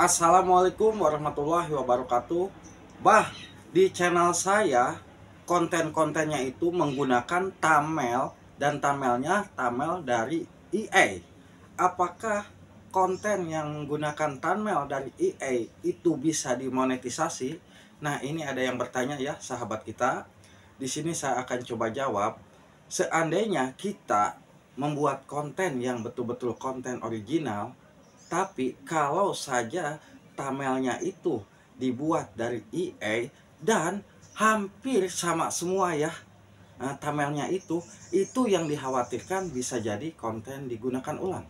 Assalamualaikum warahmatullahi wabarakatuh. Bah, di channel saya konten-kontennya itu menggunakan thumbnail dan thumbnailnya thumbnail dari EA. Apakah konten yang menggunakan thumbnail dari EA itu bisa dimonetisasi? Nah, ini ada yang bertanya ya, sahabat kita. Di sini saya akan coba jawab. Seandainya kita membuat konten yang betul-betul konten original, tapi kalau saja thumbnailnya itu dibuat dari EA dan hampir sama semua ya, thumbnailnya itu yang dikhawatirkan bisa jadi konten digunakan ulang.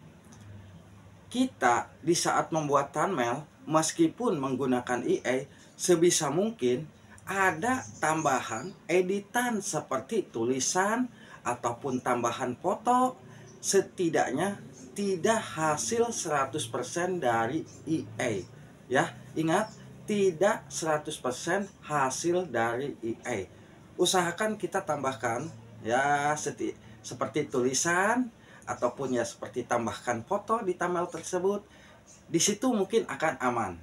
Kita di saat membuat thumbnail meskipun menggunakan EA, sebisa mungkin ada tambahan editan seperti tulisan ataupun tambahan foto, setidaknya tidak hasil 100% dari EA. Ya, ingat, tidak 100% hasil dari EA. Usahakan kita tambahkan ya seperti tulisan ataupun ya seperti tambahkan foto di thumbnail tersebut. Di situ mungkin akan aman.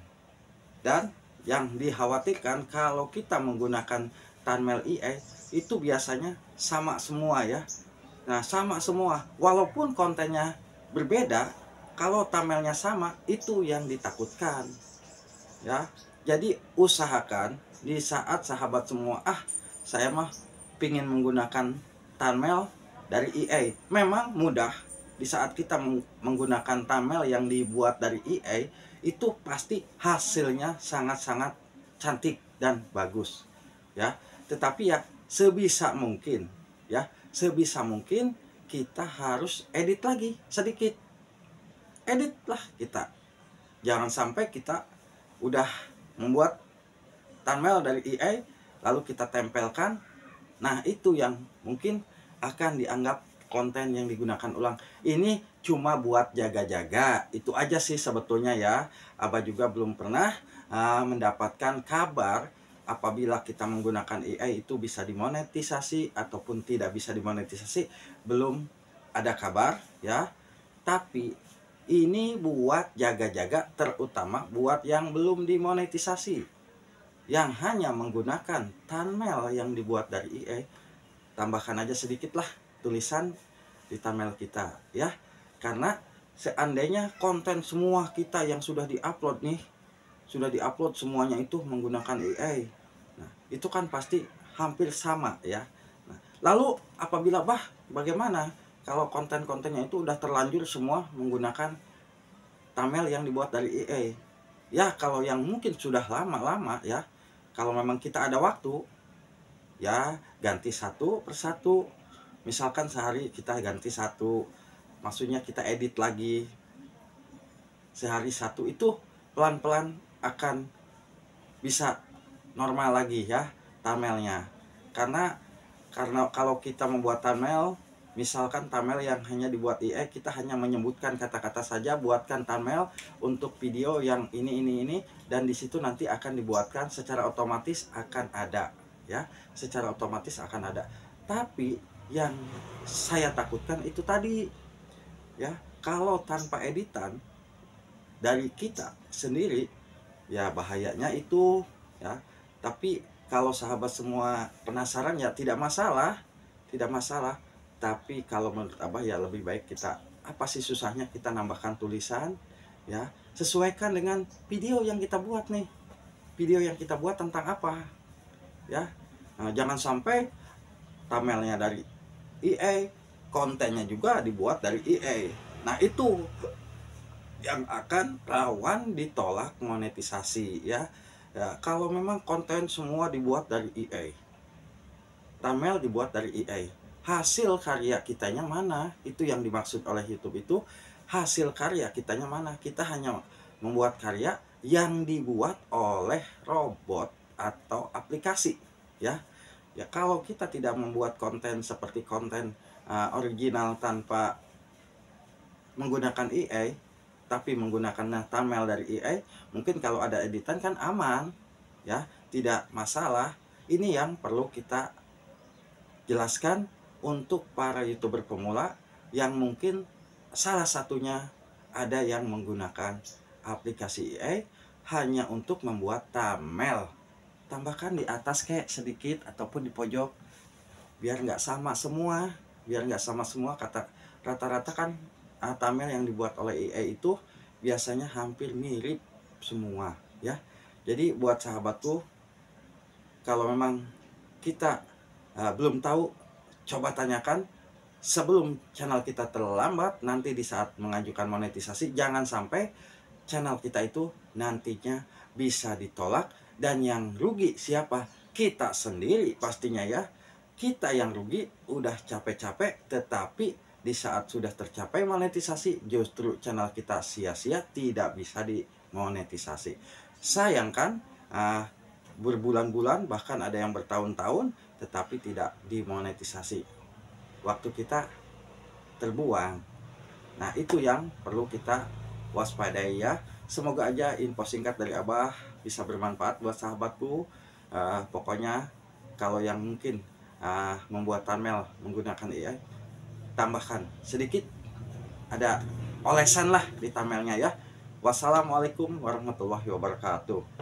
Dan yang dikhawatirkan kalau kita menggunakan thumbnail EA itu biasanya sama semua ya. Nah, sama semua. Walaupun kontennya berbeda, kalau thumbnailnya sama itu yang ditakutkan. Ya. Jadi usahakan di saat sahabat semua, saya mah pingin menggunakan thumbnail dari EA. Memang mudah. Di saat kita menggunakan thumbnail yang dibuat dari EA, itu pasti hasilnya sangat-sangat cantik dan bagus. Ya, tetapi ya sebisa mungkin, ya, sebisa mungkin kita harus edit lagi sedikit. Editlah kita. Jangan sampai kita udah membuat thumbnail dari EA lalu kita tempelkan. Nah, itu yang mungkin akan dianggap konten yang digunakan ulang. Ini cuma buat jaga-jaga. Itu aja sih sebetulnya ya. Abah juga belum pernah mendapatkan kabar apabila kita menggunakan AI itu bisa dimonetisasi ataupun tidak bisa dimonetisasi. Belum ada kabar ya. Tapi ini buat jaga-jaga, terutama buat yang belum dimonetisasi, yang hanya menggunakan thumbnail yang dibuat dari EA. Tambahkan aja sedikit lah tulisan di thumbnail kita ya, karena seandainya konten semua kita yang sudah diupload nih, sudah diupload semuanya itu menggunakan AI, nah itu kan pasti hampir sama ya. Nah, lalu apabila bagaimana kalau konten-kontennya itu udah terlanjur semua menggunakan thumbnail yang dibuat dari EA? Ya, kalau yang mungkin sudah lama-lama ya, kalau memang kita ada waktu, ya ganti satu persatu. Misalkan sehari kita ganti satu, maksudnya kita edit lagi sehari satu, itu pelan-pelan akan bisa normal lagi ya thumbnailnya. Karena kalau kita membuat thumbnail, misalkan thumbnail yang hanya dibuat AI, kita hanya menyebutkan kata-kata saja, buatkan thumbnail untuk video yang ini, dan di situ nanti akan dibuatkan secara otomatis akan ada ya, secara otomatis akan ada. Tapi yang saya takutkan itu tadi ya, kalau tanpa editan dari kita sendiri ya bahayanya itu ya. Tapi kalau sahabat semua penasaran ya tidak masalah, tidak masalah. Tapi kalau menurut Abah ya lebih baik kita, apa sih susahnya kita nambahkan tulisan ya, sesuaikan dengan video yang kita buat nih. Video yang kita buat tentang apa ya. Nah, jangan sampai thumbnailnya dari EA, kontennya juga dibuat dari EA. Nah, itu yang akan rawan ditolak monetisasi ya. Ya, kalau memang konten semua dibuat dari EA, thumbnail dibuat dari EA, hasil karya kitanya mana? Itu yang dimaksud oleh YouTube itu, hasil karya kitanya mana? Kita hanya membuat karya yang dibuat oleh robot atau aplikasi ya. Ya, kalau kita tidak membuat konten seperti konten original tanpa menggunakan AI, tapi menggunakan thumbnail dari AI, mungkin kalau ada editan kan aman ya, tidak masalah. Ini yang perlu kita jelaskan untuk para YouTuber pemula yang mungkin salah satunya ada yang menggunakan aplikasi AI hanya untuk membuat thumbnail. Tambahkan di atas kayak sedikit ataupun di pojok, biar nggak sama semua, kata rata-rata kan thumbnail yang dibuat oleh AI itu biasanya hampir mirip semua ya. Jadi buat sahabatku, kalau memang kita belum tahu, coba tanyakan sebelum channel kita terlambat. Nanti di saat mengajukan monetisasi, jangan sampai channel kita itu nantinya bisa ditolak. Dan yang rugi siapa? Kita sendiri pastinya ya. Kita yang rugi, udah capek-capek, tetapi di saat sudah tercapai monetisasi, justru channel kita sia-sia, tidak bisa dimonetisasi. Sayangkan berbulan-bulan, bahkan ada yang bertahun-tahun, tetapi tidak dimonetisasi. Waktu kita terbuang. Nah, itu yang perlu kita waspadai ya. Semoga aja info singkat dari Abah bisa bermanfaat buat sahabatku. Pokoknya kalau yang mungkin membuat thumbnail menggunakan AI, tambahkan sedikit, ada olesan lah di thumbnailnya ya. Wassalamualaikum warahmatullahi wabarakatuh.